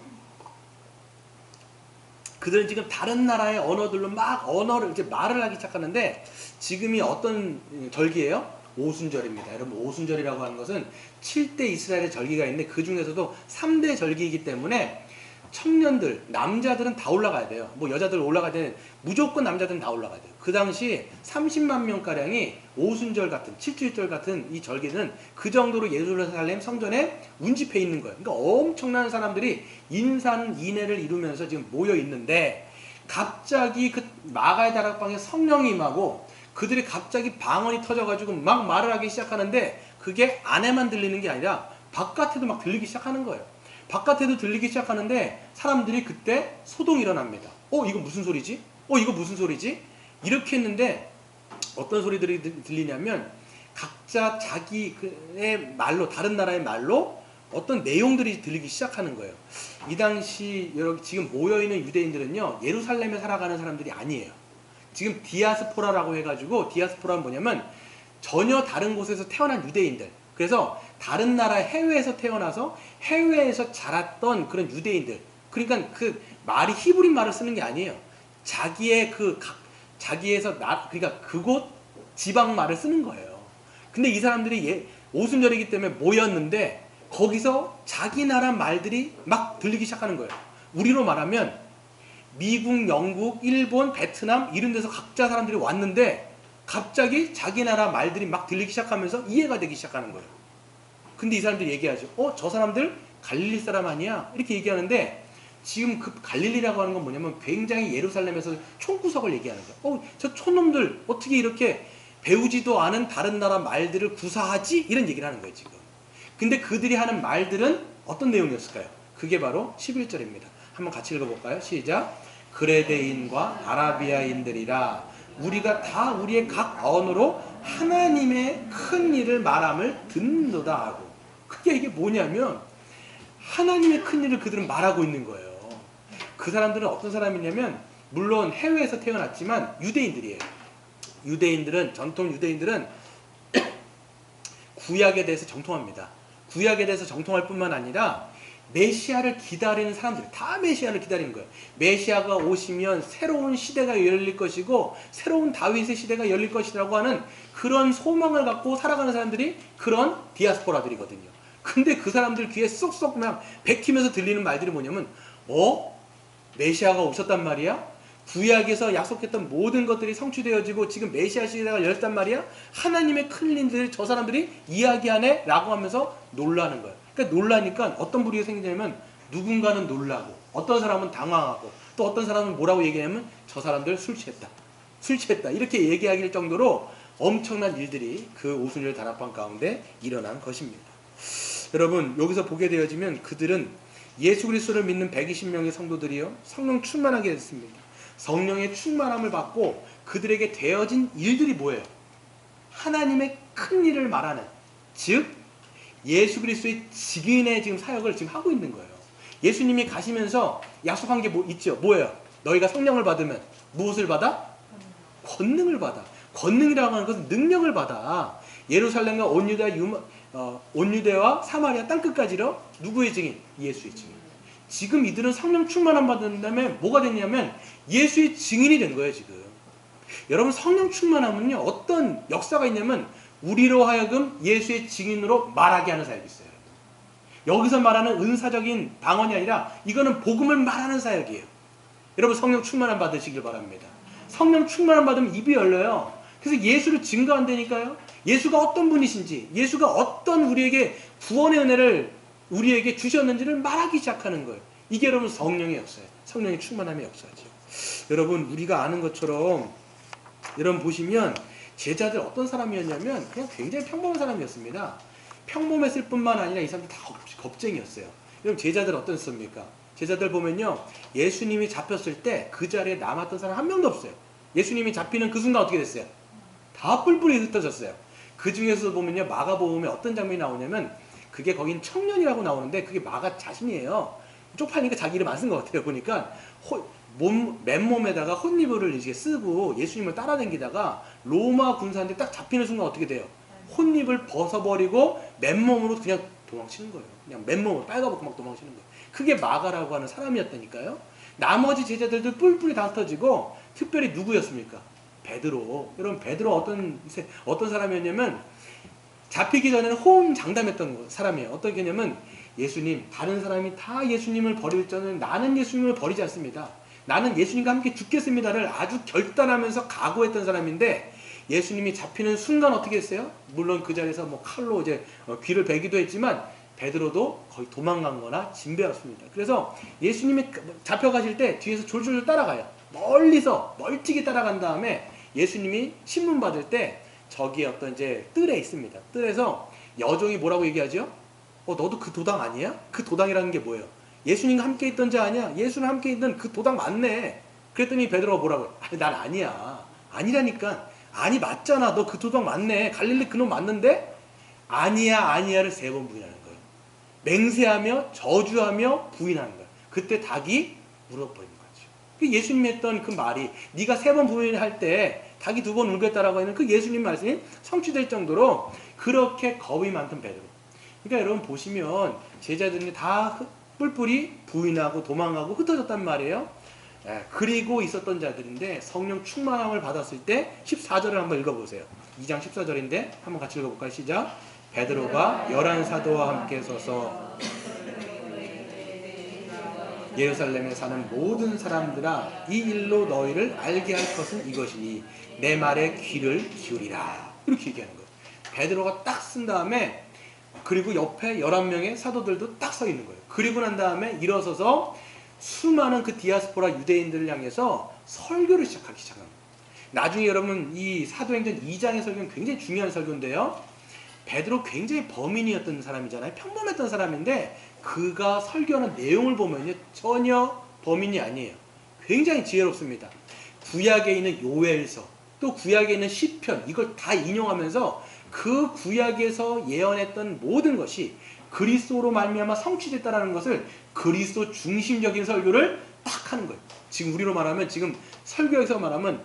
그들은 지금 다른 나라의 언어들로 막 언어를 이제 말을 하기 시작하는데, 지금이 어떤 절기예요? 오순절입니다. 여러분, 오순절이라고 하는 것은 7대 이스라엘의 절기가 있는데 그 중에서도 3대 절기이기 때문에 청년들, 남자들은 다 올라가야 돼요. 뭐 여자들 올라가야 되는, 무조건 남자들은 다 올라가야 돼요. 그 당시 30만 명가량이 오순절 같은, 칠주일절 같은 이 절기는 그 정도로 예루살렘 성전에 운집해 있는 거예요. 그러니까 엄청난 사람들이 인산인해를 이루면서 지금 모여 있는데, 갑자기 그 마가의 다락방에 성령이 임하고 그들이 갑자기 방언이 터져가지고 막 말을 하기 시작하는데, 그게 안에만 들리는 게 아니라 바깥에도 막 들리기 시작하는 거예요. 바깥에도 들리기 시작하는데 사람들이 그때 소동이 일어납니다. 이거 무슨 소리지? 이거 무슨 소리지? 이렇게 했는데 어떤 소리들이 들리냐면, 각자 자기의 말로, 다른 나라의 말로 어떤 내용들이 들리기 시작하는 거예요. 이 당시 지금 모여있는 유대인들은요, 예루살렘에 살아가는 사람들이 아니에요. 지금 디아스포라라고 해가지고, 디아스포라는 뭐냐면 전혀 다른 곳에서 태어난 유대인들, 그래서 다른 나라 해외에서 태어나서 해외에서 자랐던 그런 유대인들, 그러니까 그 말이 히브리 말을 쓰는 게 아니에요. 자기의 자기에서 그러니까 그곳 지방 말을 쓰는 거예요. 근데 이 사람들이 오순절이기 때문에 모였는데 거기서 자기 나라 말들이 막 들리기 시작하는 거예요. 우리로 말하면 미국, 영국, 일본, 베트남 이런 데서 각자 사람들이 왔는데 갑자기 자기 나라 말들이 막 들리기 시작하면서 이해가 되기 시작하는 거예요. 근데 이 사람들이 얘기하죠. 저 사람들 갈릴리 사람 아니야? 이렇게 얘기하는데, 지금 그 갈릴리라고 하는 건 뭐냐면 굉장히 예루살렘에서 총구석을 얘기하는 거예요. 저 촌놈들 어떻게 이렇게 배우지도 않은 다른 나라 말들을 구사하지? 이런 얘기를 하는 거예요, 지금. 근데 그들이 하는 말들은 어떤 내용이었을까요? 그게 바로 11절입니다. 한번 같이 읽어볼까요? 시작. 그레데인과 아라비아인들이라 우리가 다 우리의 각 언어로 하나님의 큰 일을 말함을 듣는도다 하고. 그게 이게 뭐냐면 하나님의 큰 일을 그들은 말하고 있는 거예요. 그 사람들은 어떤 사람이냐면, 물론 해외에서 태어났지만 유대인들이에요. 전통 유대인들은 구약에 대해서 정통합니다. 구약에 대해서 정통할 뿐만 아니라 메시아를 기다리는 사람들, 다 메시아를 기다리는 거예요. 메시아가 오시면 새로운 시대가 열릴 것이고 새로운 다윗의 시대가 열릴 것이라고 하는 그런 소망을 갖고 살아가는 사람들이 그런 디아스포라들이거든요. 근데 그 사람들 귀에 쏙쏙 막 bek히면서 들리는 말들이 뭐냐면, 메시아가 오셨단 말이야? 구약에서 약속했던 모든 것들이 성취되어지고 지금 메시아 시대가 열렸단 말이야? 하나님의 큰 일들을 저 사람들이 이야기하네? 라고 하면서 놀라는 거예요. 그러니까 놀라니까 어떤 부류가 생기냐면, 누군가는 놀라고, 어떤 사람은 당황하고, 또 어떤 사람은 뭐라고 얘기하냐면, 저 사람들 술 취했다 이렇게 얘기하길 정도로 엄청난 일들이 그 오순절 다락방 가운데 일어난 것입니다. 여러분, 여기서 보게 되어지면 그들은 예수 그리스도를 믿는 120명의 성도들이요, 성령 충만하게 됐습니다. 성령의 충만함을 받고 그들에게 되어진 일들이 뭐예요? 하나님의 큰 일을 말하는, 즉 예수 그리스도의 직인의 지금 사역을 지금 하고 있는 거예요. 예수님이 가시면서 약속한 게 있죠? 뭐예요? 너희가 성령을 받으면 무엇을 받아? 권능을 받아. 권능이라고 하는 것은 능력을 받아. 예루살렘과 온 유대와 사마리아 땅끝까지로 누구의 증인? 예수의 증인. 지금 이들은 성령 충만함 받은 다음에 뭐가 됐냐면 예수의 증인이 된 거예요, 지금. 여러분, 성령 충만함은요, 어떤 역사가 있냐면 우리로 하여금 예수의 증인으로 말하게 하는 사역이 있어요. 여기서 말하는 은사적인 방언이 아니라 이거는 복음을 말하는 사역이에요. 여러분, 성령 충만함 받으시길 바랍니다. 성령 충만함 받으면 입이 열려요. 그래서 예수를 증거한다니까요. 예수가 어떤 분이신지, 예수가 어떤 우리에게 구원의 은혜를 우리에게 주셨는지를 말하기 시작하는 거예요. 이게 여러분 성령의 역사예요. 성령의 충만함의 역사죠. 여러분, 우리가 아는 것처럼 여러분 보시면 제자들 어떤 사람이었냐면 그냥 굉장히 평범한 사람이었습니다. 평범했을 뿐만 아니라 이 사람들 다 겁쟁이였어요. 여러분, 제자들 어떻습니까? 제자들 보면요, 예수님이 잡혔을 때 그 자리에 남았던 사람 한 명도 없어요. 예수님이 잡히는 그 순간 어떻게 됐어요? 다 뿔뿔이 흩어졌어요. 그 중에서 보면요, 마가복음에 어떤 장면이 나오냐면, 그게 거긴 청년이라고 나오는데 그게 마가 자신이에요. 쪽팔리니까 자기 이름 안 쓴 것 같아요. 보니까 맨몸에다가 혼니브를 이렇게 쓰고 예수님을 따라다니다가 로마 군사한테 딱 잡히는 순간 어떻게 돼요? 혼잎을 벗어버리고 맨몸으로 그냥 도망치는 거예요. 그냥 맨몸을 빨가벗고 막 도망치는 거예요. 그게 마가라고 하는 사람이었다니까요. 나머지 제자들도 뿔뿔이 다 흩어지고, 특별히 누구였습니까? 베드로. 여러분, 베드로 어떤 사람이었냐면, 잡히기 전에는 호언장담했던 사람이에요. 어떤 개념은, 예수님, 다른 사람이 다 예수님을 버릴 적은 나는 예수님을 버리지 않습니다. 나는 예수님과 함께 죽겠습니다를 아주 결단하면서 각오했던 사람인데, 예수님이 잡히는 순간 어떻게 했어요? 물론 그 자리에서 뭐 칼로 이제 귀를 베기도 했지만, 베드로도 거의 도망간 거나 진배였습니다. 그래서 예수님이 잡혀가실 때 뒤에서 졸졸 따라가요. 멀리서 멀찍이 따라간 다음에 예수님이 신문 받을 때 저기 어떤 이제 뜰에 있습니다. 뜰에서 여종이 뭐라고 얘기하죠? 너도 그 도당 아니야? 그 도당이라는 게 뭐예요? 예수님과 함께 있던 자 아니야? 예수님 함께 있던 그 도당 맞네. 그랬더니 베드로가 뭐라고? 아니, 난 아니야. 아니라니까. 아니, 맞잖아. 너 그 도당 맞네. 갈릴리 그놈 맞는데? 아니야, 아니야를 3번 부인하는 거예요. 맹세하며 저주하며 부인하는 거예요. 그때 닭이 울어버리는 거죠. 예수님이 했던 그 말이, 네가 3번 부인할 때 닭이 2번 울겠다라고 하는 그 예수님 말씀이 성취될 정도로 그렇게 겁이 많던 베드로. 그러니까 여러분 보시면 제자들이 다 뿔뿔이 부인하고 도망가고 흩어졌단 말이에요. 그리고 있었던 자들인데 성령 충만함을 받았을 때 14절을 한번 읽어보세요. 2장 14절인데 한번 같이 읽어볼까요? 시작. 베드로가 11사도와 함께 서서 예루살렘에 사는 모든 사람들아, 이 일로 너희를 알게 할 것은 이것이니 내 말에 귀를 기울이라. 이렇게 얘기하는 거예요. 베드로가 딱 쓴 다음에, 그리고 옆에 11명의 사도들도 딱 서 있는 거예요. 그리고 난 다음에 일어서서 수많은 그 디아스포라 유대인들을 향해서 설교를 시작하기 시작합니다. 나중에 여러분 이 사도행전 2장의 설교는 굉장히 중요한 설교인데요. 베드로 굉장히 범인이었던 사람이잖아요. 평범했던 사람인데 그가 설교하는 내용을 보면요, 전혀 범인이 아니에요. 굉장히 지혜롭습니다. 구약에 있는 요엘서, 또 구약에 있는 시편, 이걸 다 인용하면서 그 구약에서 예언했던 모든 것이 그리스도로 말미암아 성취됐다라는 것을 그리스도 중심적인 설교를 딱 하는 거예요. 지금 우리로 말하면, 지금 설교에서 말하면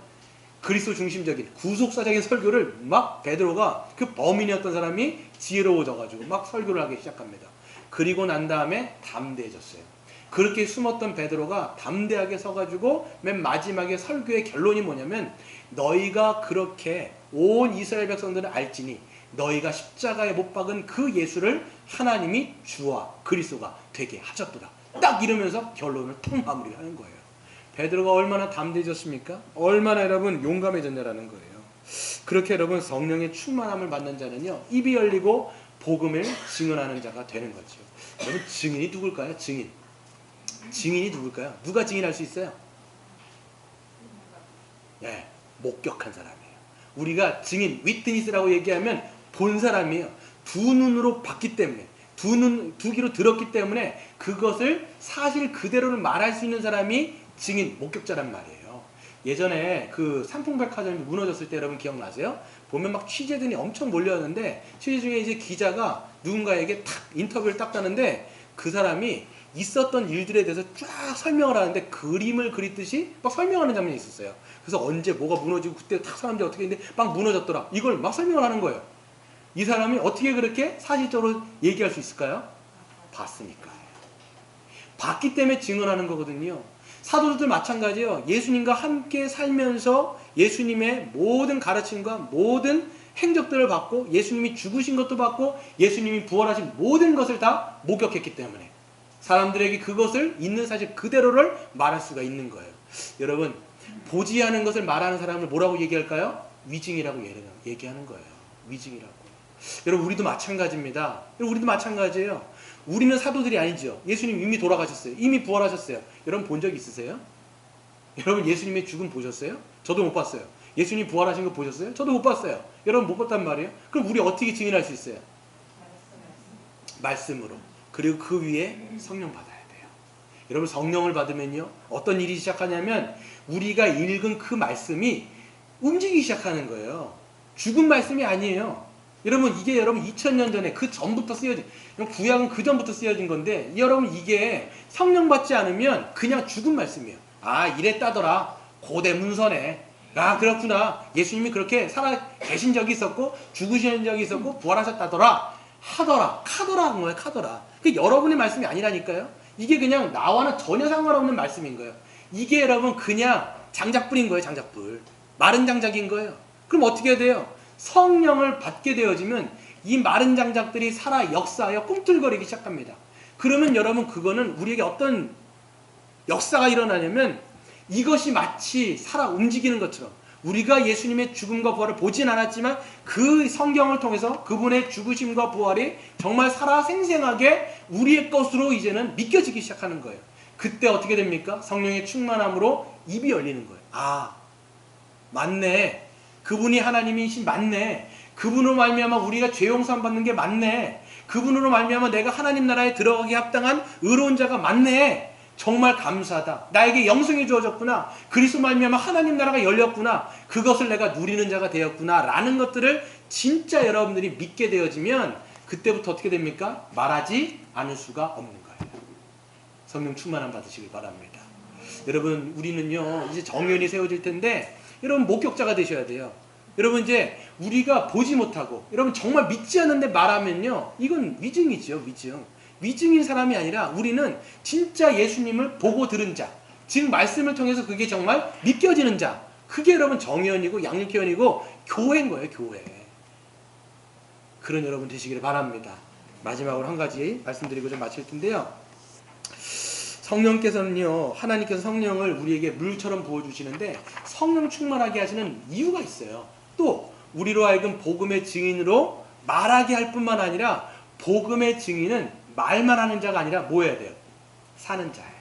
그리스도 중심적인 구속사적인 설교를 막 베드로가, 그 범인이었던 사람이 지혜로워져가지고 막 설교를 하기 시작합니다. 그리고 난 다음에 담대해졌어요. 그렇게 숨었던 베드로가 담대하게 서가지고 맨 마지막에 설교의 결론이 뭐냐면, 너희가 그렇게 온 이스라엘 백성들은 알지니 너희가 십자가에 못 박은 그 예수를 하나님이 주와 그리스도가 되게 하셨도다. 딱 이러면서 결론을 탁 마무리하는 거예요. 베드로가 얼마나 담대해졌습니까? 얼마나 여러분 용감해졌냐라는 거예요. 그렇게 여러분 성령의 충만함을 받는 자는요, 입이 열리고 복음을 증언하는 자가 되는 거죠. 여러분, 증인이 누굴까요? 증인이 누굴까요? 누가 증인할 수 있어요? 예, 목격한 사람이에요. 우리가 증인, 위트니스라고 얘기하면 본 사람이에요. 두 눈으로 봤기 때문에, 두 귀로 들었기 때문에 그것을 사실 그대로를 말할 수 있는 사람이 증인, 목격자란 말이에요. 예전에 그 삼풍백화점이 무너졌을 때 여러분 기억나세요? 보면 막 취재진이 엄청 몰려왔는데, 취재 중에 이제 기자가 누군가에게 탁 인터뷰를 딱 하는데, 그 사람이 있었던 일들에 대해서 쫙 설명을 하는데 그림을 그리듯이 막 설명하는 장면이 있었어요. 그래서 언제 뭐가 무너지고 그때 탁 사람들이 어떻게 했는데 막 무너졌더라, 이걸 막 설명을 하는 거예요. 이 사람이 어떻게 그렇게 사실적으로 얘기할 수 있을까요? 봤으니까. 봤기 때문에 증언하는 거거든요. 사도들 마찬가지예요. 예수님과 함께 살면서 예수님의 모든 가르침과 모든 행적들을 받고, 예수님이 죽으신 것도 받고, 예수님이 부활하신 모든 것을 다 목격했기 때문에 사람들에게 그것을 있는 사실 그대로를 말할 수가 있는 거예요. 여러분, 보지 않은 것을 말하는 사람을 뭐라고 얘기할까요? 위증이라고 얘기하는 거예요. 위증이라고. 여러분, 우리도 마찬가지입니다. 여러분, 우리도 마찬가지예요. 우리는 사도들이 아니죠. 예수님 이미 돌아가셨어요. 이미 부활하셨어요. 여러분 본 적 있으세요? 여러분 예수님의 죽음 보셨어요? 저도 못 봤어요. 예수님 부활하신 거 보셨어요? 저도 못 봤어요. 여러분 못 봤단 말이에요? 그럼 우리 어떻게 증인할 수 있어요? 말씀으로. 그리고 그 위에 성령 받아야 돼요. 여러분 성령을 받으면요 어떤 일이 시작하냐면 우리가 읽은 그 말씀이 움직이기 시작하는 거예요. 죽은 말씀이 아니에요. 여러분 이게 여러분 2000년 전에 그 전부터 쓰여진 구약은 그 전부터 쓰여진 건데 여러분 이게 성령 받지 않으면 그냥 죽은 말씀이에요. 아 이랬다더라. 고대 문서네. 아 그렇구나. 예수님이 그렇게 살아 계신 적이 있었고 죽으신 적이 있었고 부활하셨다더라. 하더라. 카더라 한 거예요. 카더라. 그 여러분의 말씀이 아니라니까요. 이게 그냥 나와는 전혀 상관없는 말씀인 거예요. 이게 여러분 그냥 장작불인 거예요. 장작불. 마른 장작인 거예요. 그럼 어떻게 돼요? 성령을 받게 되어지면 이 마른 장작들이 살아 역사하여 꿈틀거리기 시작합니다. 그러면 여러분 그거는 우리에게 어떤 역사가 일어나냐면 이것이 마치 살아 움직이는 것처럼 우리가 예수님의 죽음과 부활을 보진 않았지만 그 성경을 통해서 그분의 죽으심과 부활이 정말 살아 생생하게 우리의 것으로 이제는 믿겨지기 시작하는 거예요. 그때 어떻게 됩니까? 성령의 충만함으로 입이 열리는 거예요. 아 맞네. 그분이 하나님이신 맞네. 그분으로 말미암아 우리가 죄 용서함 받는 게 맞네. 그분으로 말미암아 내가 하나님 나라에 들어가기 합당한 의로운 자가 맞네. 정말 감사하다. 나에게 영생이 주어졌구나. 그리스도 말미암아 하나님 나라가 열렸구나. 그것을 내가 누리는 자가 되었구나. 라는 것들을 진짜 여러분들이 믿게 되어지면 그때부터 어떻게 됩니까? 말하지 않을 수가 없는 거예요. 성령 충만함 받으시길 바랍니다. 여러분 우리는요 이제 정연이 세워질 텐데 여러분 목격자가 되셔야 돼요. 여러분 이제 우리가 보지 못하고 여러분 정말 믿지 않는데 말하면요 이건 위증이죠. 위증인 사람이 아니라 우리는 진짜 예수님을 보고 들은 자, 즉 말씀을 통해서 그게 정말 믿겨지는 자, 그게 여러분 정의원이고 양육회원이고 교회인 거예요. 교회. 그런 여러분 되시기를 바랍니다. 마지막으로 한 가지 말씀드리고 좀 마칠 텐데요. 성령께서는요, 하나님께서 성령을 우리에게 물처럼 부어주시는데 성령 충만하게 하시는 이유가 있어요. 또 우리로 하여금 복음의 증인으로 말하게 할 뿐만 아니라 복음의 증인은 말만 하는 자가 아니라 뭐 해야 돼요? 사는 자예요.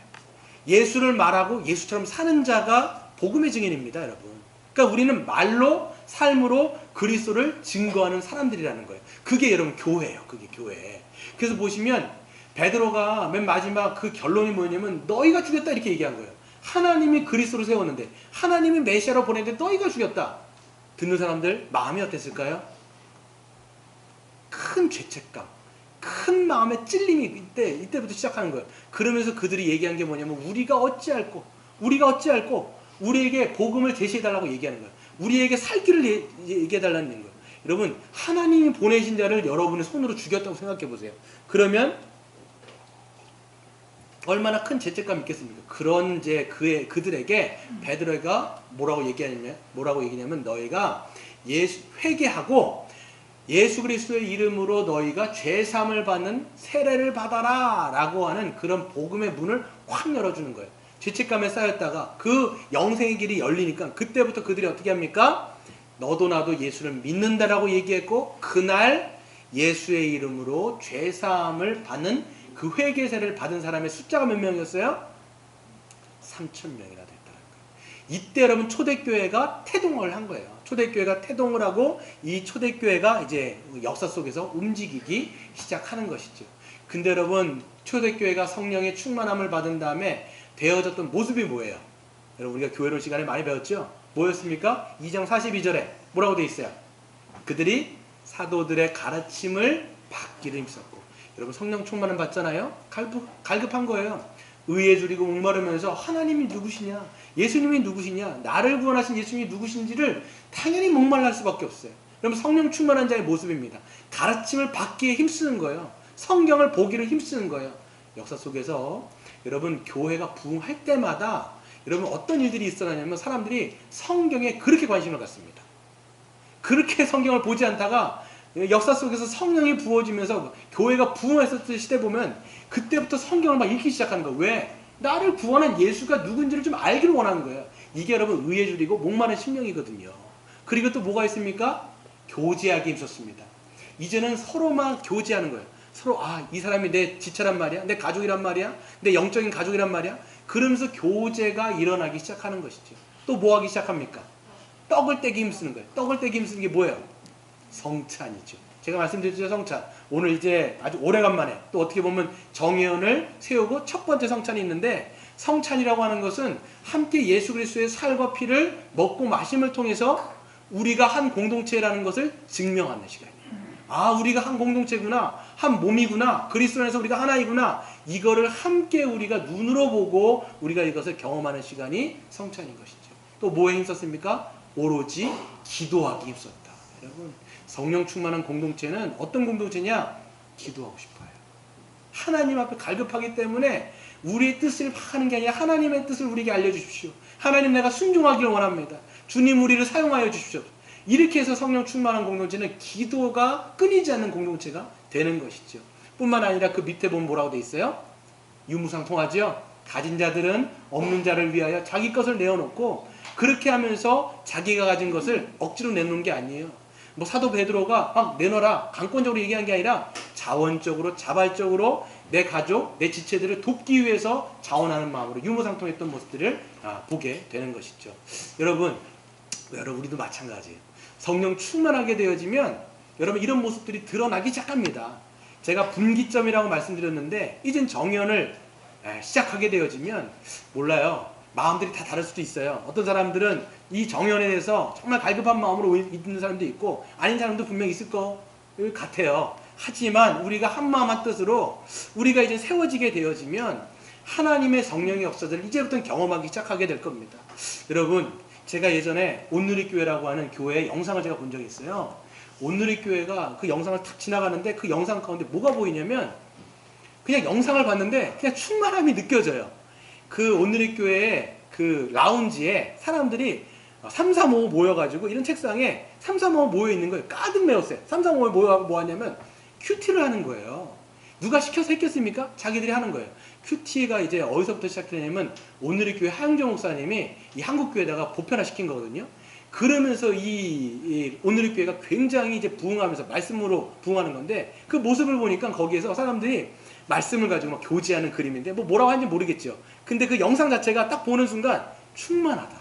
예수를 말하고 예수처럼 사는 자가 복음의 증인입니다, 여러분. 그러니까 우리는 말로 삶으로 그리스도를 증거하는 사람들이라는 거예요. 그게 여러분 교회예요. 그게 교회. 그래서 보시면 베드로가 맨 마지막 그 결론이 뭐냐면 너희가 죽였다 이렇게 얘기한 거예요. 하나님이 그리스도를 세웠는데 하나님이 메시아로 보냈는데 너희가 죽였다. 듣는 사람들 마음이 어땠을까요? 큰 죄책감, 큰 마음의 찔림이 이때부터 시작하는 거예요. 그러면서 그들이 얘기한 게 뭐냐면 우리가 어찌할꼬 우리에게 복음을 제시해달라고 얘기하는 거예요. 우리에게 살 길을 얘기해달라는 거예요. 여러분 하나님이 보내신 자를 여러분의 손으로 죽였다고 생각해 보세요. 그러면 얼마나 큰 죄책감이 있겠습니까? 그런 이제 그들에게 베드로가 뭐라고 얘기냐면 너희가 회개하고 예수 그리스도의 이름으로 너희가 죄사함을 받는 세례를 받아라 라고 하는 그런 복음의 문을 확 열어주는 거예요. 죄책감에 쌓였다가 그 영생의 길이 열리니까 그때부터 그들이 어떻게 합니까? 너도 나도 예수를 믿는다라고 얘기했고 그날 예수의 이름으로 죄사함을 받는 그 회개세를 받은 사람의 숫자가 몇 명이었어요? 3,000명이나 됐다는 거예요. 이때 여러분 초대교회가 태동을 한 거예요. 초대교회가 태동을 하고 이 초대교회가 이제 역사 속에서 움직이기 시작하는 것이죠. 근데 여러분 초대교회가 성령의 충만함을 받은 다음에 되어졌던 모습이 뭐예요? 여러분 우리가 교회론 시간에 많이 배웠죠? 뭐였습니까? 2장 42절에 뭐라고 돼 있어요? 그들이 사도들의 가르침을 받기를 힘썼고 여러분 성령 충만함 받잖아요? 갈급한 거예요. 의에 줄이고 목마르면서 하나님이 누구시냐? 예수님이 누구시냐? 나를 구원하신 예수님이 누구신지를 당연히 목말랄 수밖에 없어요. 여러분 성령 충만한 자의 모습입니다. 가르침을 받기에 힘쓰는 거예요. 성경을 보기를 힘쓰는 거예요. 역사 속에서 여러분 교회가 부흥할 때마다 여러분 어떤 일들이 있어나냐면 사람들이 성경에 그렇게 관심을 갖습니다. 그렇게 성경을 보지 않다가 역사 속에서 성령이 부어지면서 교회가 부흥했었을 시대 보면 그때부터 성경을 막 읽기 시작하는 거예요. 왜? 나를 구원한 예수가 누군지를 좀 알기를 원하는 거예요. 이게 여러분 의에 줄이고 목마른 심령이거든요. 그리고 또 뭐가 있습니까? 교제하기 힘썼습니다. 이제는 서로만 교제하는 거예요. 서로 이 사람이 내 지체란 말이야. 내 가족이란 말이야. 내 영적인 가족이란 말이야. 그러면서 교제가 일어나기 시작하는 것이죠. 또 뭐 하기 시작합니까? 떡을 떼기 힘쓰는 거예요. 떡을 떼기 힘쓰는 게 뭐예요? 성찬이죠. 제가 말씀드렸죠, 성찬. 오늘 이제 아주 오래간만에 또 어떻게 보면 정예언을 세우고 첫 번째 성찬이 있는데, 성찬이라고 하는 것은 함께 예수 그리스도의 살과 피를 먹고 마심을 통해서 우리가 한 공동체라는 것을 증명하는 시간이에요. 아, 우리가 한 공동체구나, 한 몸이구나, 그리스도 안에서 우리가 하나이구나, 이거를 함께 우리가 눈으로 보고 우리가 이것을 경험하는 시간이 성찬인 것이죠. 또 뭐에 힘썼습니까? 오로지 기도하기 힘썼다. 여러분, 성령 충만한 공동체는 어떤 공동체냐? 기도하고 싶어요. 하나님 앞에 갈급하기 때문에 우리의 뜻을 하는 게 아니라 하나님의 뜻을 우리에게 알려주십시오. 하나님, 내가 순종하기를 원합니다. 주님, 우리를 사용하여 주십시오. 이렇게 해서 성령 충만한 공동체는 기도가 끊이지 않는 공동체가 되는 것이죠. 뿐만 아니라 그 밑에 보면 뭐라고 돼 있어요? 유무상통하죠. 가진 자들은 없는 자를 위하여 자기 것을 내어놓고, 그렇게 하면서 자기가 가진 것을 억지로 내놓는 게 아니에요. 뭐 사도 베드로가 막 내놔라, 강권적으로 얘기한 게 아니라 자원적으로, 자발적으로 내 가족, 내 지체들을 돕기 위해서 자원하는 마음으로 유무상통했던 모습들을 보게 되는 것이죠. 여러분, 우리도 마찬가지예요. 성령 충만하게 되어지면 여러분, 이런 모습들이 드러나기 시작합니다. 제가 분기점이라고 말씀드렸는데, 이젠 정연을 시작하게 되어지면 몰라요, 마음들이 다 다를 수도 있어요. 어떤 사람들은 이 정연에 대해서 정말 갈급한 마음으로 있는 사람도 있고 아닌 사람도 분명히 있을 것 같아요. 하지만 우리가 한 마음 한 뜻으로 우리가 이제 세워지게 되어지면 하나님의 성령의 역사들을 이제부터 경험하기 시작하게 될 겁니다. 여러분, 제가 예전에 온누리교회라고 하는 교회의 영상을 제가 본 적이 있어요. 온누리교회가 그 영상을 탁 지나가는데 그 영상 가운데 뭐가 보이냐면, 그냥 영상을 봤는데 그냥 충만함이 느껴져요. 그 온누리교회의 그 라운지에 사람들이 335 모여가지고 이런 책상에 335 모여 있는 거예요. 가득 메웠어요. 335 모여가고 뭐 하냐면 큐티를 하는 거예요. 누가 시켜서 했겠습니까? 자기들이 하는 거예요. 큐티가 이제 어디서부터 시작되냐면 온누리교회 하영정 목사님이 이 한국교회에다가 보편화시킨 거거든요. 그러면서 이 온누리교회가 굉장히 이제 부흥하면서 말씀으로 부흥하는 건데, 그 모습을 보니까 거기에서 사람들이 말씀을 가지고 막 교제하는 그림인데, 뭐라고 하는지 모르겠죠. 근데 그 영상 자체가 딱 보는 순간 충만하다.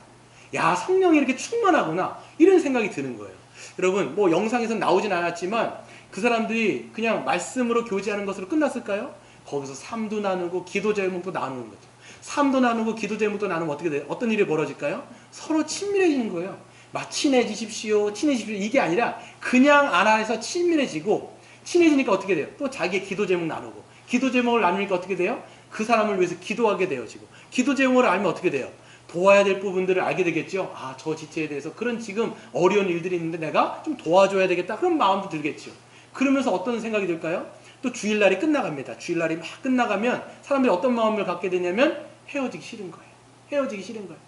야, 성령이 이렇게 충만하구나, 이런 생각이 드는 거예요. 여러분, 뭐 영상에서는 나오진 않았지만 그 사람들이 그냥 말씀으로 교제하는 것으로 끝났을까요? 거기서 삶도 나누고 기도 제목도 나누는 거죠. 삶도 나누고 기도 제목도 나누면 어떻게 돼요? 어떤 일이 벌어질까요? 서로 친밀해지는 거예요. 막 친해지십시오, 이게 아니라 그냥 안에서 친밀해지고, 친해지니까 어떻게 돼요? 또 자기의 기도 제목 나누고, 기도 제목을 나누니까 어떻게 돼요? 그 사람을 위해서 기도하게 되어지고, 기도 제목을 알면 어떻게 돼요? 도와야 될 부분들을 알게 되겠죠. 아, 저 지체에 대해서 그런 지금 어려운 일들이 있는데 내가 좀 도와줘야 되겠다, 그런 마음도 들겠죠. 그러면서 어떤 생각이 들까요? 또 주일날이 끝나갑니다. 주일날이 막 끝나가면 사람들이 어떤 마음을 갖게 되냐면 헤어지기 싫은 거예요. 헤어지기 싫은 거예요.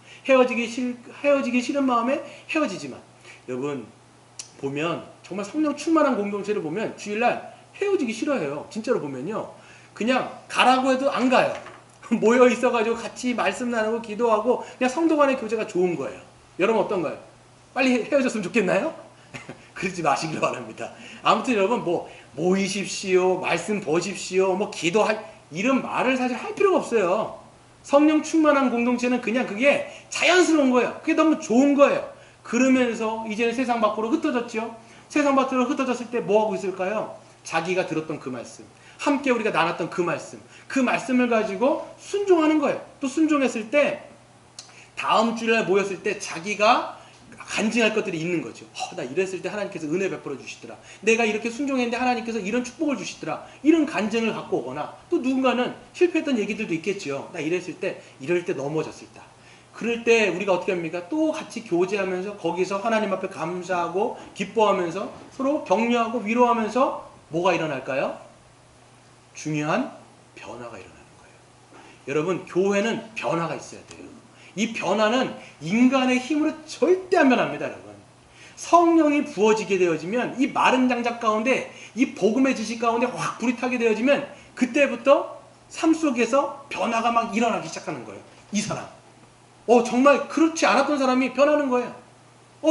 헤어지기 싫은 마음에 헤어지지만, 여러분 보면 정말 성령 충만한 공동체를 보면 주일날 헤어지기 싫어해요. 진짜로 보면요, 그냥 가라고 해도 안 가요. 모여 있어가지고 같이 말씀 나누고 기도하고 그냥 성도 간의 교제가 좋은 거예요. 여러분 어떤가요? 빨리 헤어졌으면 좋겠나요? 그러지 마시길 바랍니다. 아무튼 여러분, 뭐 모이십시오, 말씀 보십시오, 뭐 기도할, 이런 말을 사실 할 필요가 없어요. 성령 충만한 공동체는 그냥 그게 자연스러운 거예요. 그게 너무 좋은 거예요. 그러면서 이제는 세상 밖으로 흩어졌죠. 세상 밖으로 흩어졌을 때 뭐 하고 있을까요? 자기가 들었던 그 말씀, 함께 우리가 나눴던 그 말씀을 가지고 순종하는 거예요. 또 순종했을 때 다음 주일날 모였을 때 자기가 간증할 것들이 있는 거죠. 나 이랬을 때 하나님께서 은혜 베풀어 주시더라. 내가 이렇게 순종했는데 하나님께서 이런 축복을 주시더라. 이런 간증을 갖고 오거나, 또 누군가는 실패했던 얘기들도 있겠죠. 나 이랬을 때, 이럴 때 넘어졌을 때. 그럴 때 우리가 어떻게 합니까? 또 같이 교제하면서 거기서 하나님 앞에 감사하고 기뻐하면서 서로 격려하고 위로하면서 뭐가 일어날까요? 중요한 변화가 일어나는 거예요. 여러분, 교회는 변화가 있어야 돼요. 이 변화는 인간의 힘으로 절대 안 변합니다, 여러분. 성령이 부어지게 되어지면 이 마른 장작 가운데, 이 복음의 지식 가운데 확 불이 타게 되어지면 그때부터 삶 속에서 변화가 막 일어나기 시작하는 거예요. 이 사람, 정말 그렇지 않았던 사람이 변하는 거예요.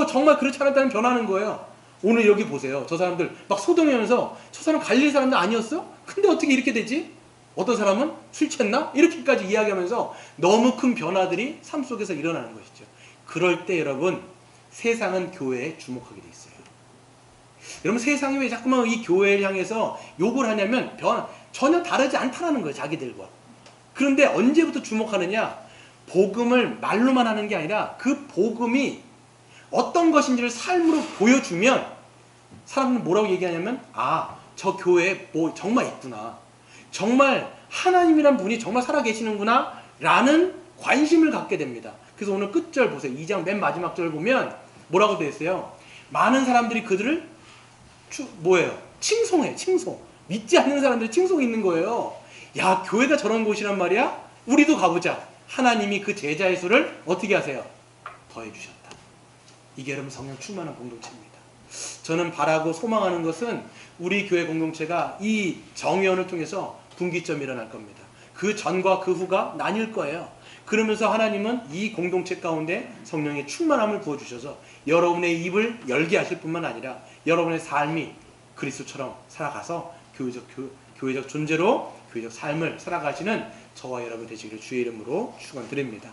정말 그렇지 않았다면 변하는 거예요. 오늘 여기 보세요. 저 사람들 막 소동하면서 저 사람 갈릴 사람도 아니었어? 근데 어떻게 이렇게 되지? 어떤 사람은 술 취했나? 이렇게까지 이야기하면서 너무 큰 변화들이 삶 속에서 일어나는 것이죠. 그럴 때 여러분, 세상은 교회에 주목하게 돼 있어요. 여러분 세상이 왜 자꾸만 이 교회를 향해서 욕을 하냐면 전혀 다르지 않다라는 거예요. 자기들과. 그런데 언제부터 주목하느냐? 복음을 말로만 하는 게 아니라 그 복음이 어떤 것인지를 삶으로 보여주면 사람들은 뭐라고 얘기하냐면 저 교회에 뭐 정말 있구나. 정말 하나님이란 분이 정말 살아계시는구나 라는 관심을 갖게 됩니다. 그래서 오늘 끝절 보세요. 2장 맨 마지막 절 보면 뭐라고 되어 있어요? 많은 사람들이 그들을 칭송해. 칭송. 믿지 않는 사람들이 칭송이 있는 거예요. 야, 교회가 저런 곳이란 말이야? 우리도 가보자. 하나님이 그 제자의 수를 어떻게 하세요? 더해주셨다. 이게 여러분 성령 충만한 공동체입니다. 저는 바라고 소망하는 것은 우리 교회 공동체가 이 정의원을 통해서 분기점이 일어날 겁니다. 그 전과 그 후가 나뉠 거예요. 그러면서 하나님은 이 공동체 가운데 성령의 충만함을 부어주셔서 여러분의 입을 열게 하실 뿐만 아니라 여러분의 삶이 그리스도처럼 살아가서 교회적 존재로 교회적 삶을 살아가시는 저와 여러분 되시기를 주의 이름으로 축원드립니다.